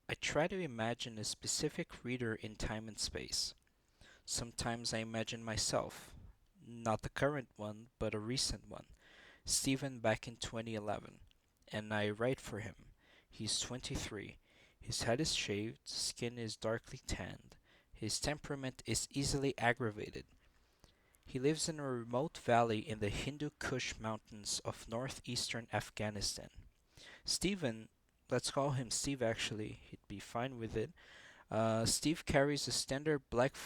I try to imagine a specific reader in time and space. Sometimes I imagine myself, not the current one, but a recent one, Stephen back in 2011, and I write for him. He's 23. His head is shaved, skin is darkly tanned. His temperament is easily aggravated. He lives in a remote valley in the Hindu Kush mountains of northeastern Afghanistan. Stephen, let's call him Steve actually, he'd be fine with it. Steve carries a standard black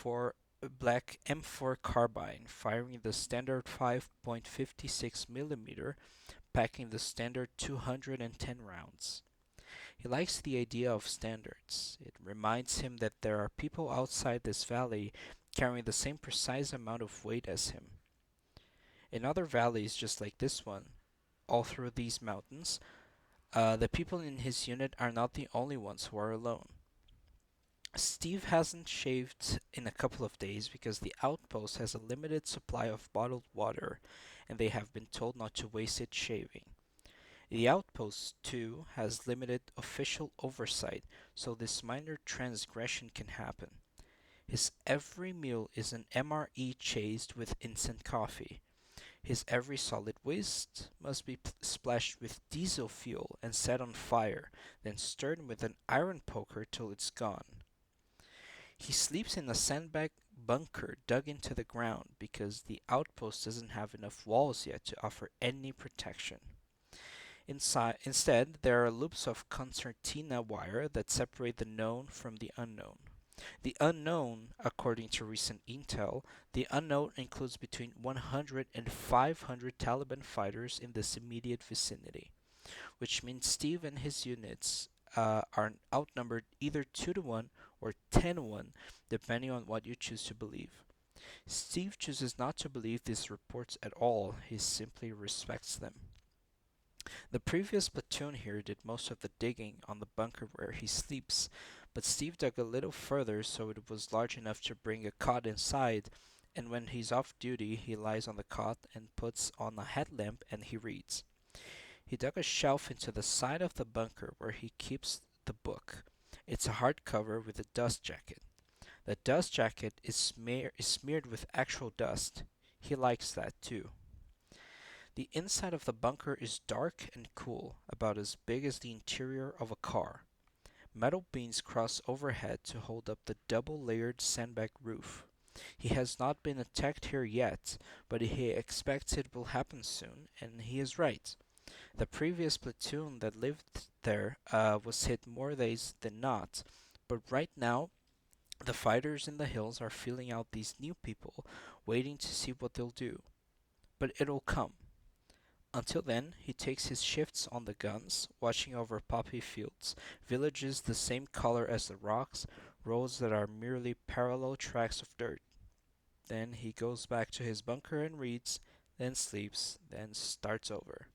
M4 carbine, firing the standard 5.56 millimeter, packing the standard 210 rounds. He likes the idea of standards. It reminds him that there are people outside this valley carrying the same precise amount of weight as him. In other valleys just like this one, all through these mountains, the people in his unit are not the only ones who are alone. Steve hasn't shaved in a couple of days because the outpost has a limited supply of bottled water and they have been told not to waste it shaving. The outpost, too, has limited official oversight, so this minor transgression can happen. His every meal is an MRE chased with instant coffee. His every solid waste must be splashed with diesel fuel and set on fire, then stirred with an iron poker till it's gone. He sleeps in a sandbag bunker dug into the ground because the outpost doesn't have enough walls yet to offer any protection. Instead, there are loops of concertina wire that separate the known from the unknown. The unknown, according to recent intel, the unknown includes between 100 and 500 Taliban fighters in this immediate vicinity, which means Steve and his units are outnumbered either 2 to 1 or 10-1, depending on what you choose to believe. Steve chooses not to believe these reports at all, he simply respects them. The previous platoon here did most of the digging on the bunker where he sleeps, but Steve dug a little further so it was large enough to bring a cot inside, and when he's off duty, he lies on the cot and puts on a headlamp and he reads. He dug a shelf into the side of the bunker where he keeps the book. It's a hardcover with a dust jacket. The dust jacket is smeared with actual dust. He likes that too. The inside of the bunker is dark and cool, about as big as the interior of a car. Metal beams cross overhead to hold up the double-layered sandbag roof. He has not been attacked here yet, but he expects it will happen soon, and he is right. The previous platoon that lived there was hit more days than not, but right now the fighters in the hills are feeling out these new people, waiting to see what they'll do. But it'll come. Until then, he takes his shifts on the guns, watching over poppy fields, villages the same color as the rocks, roads that are merely parallel tracks of dirt. Then he goes back to his bunker and reads, then sleeps, then starts over.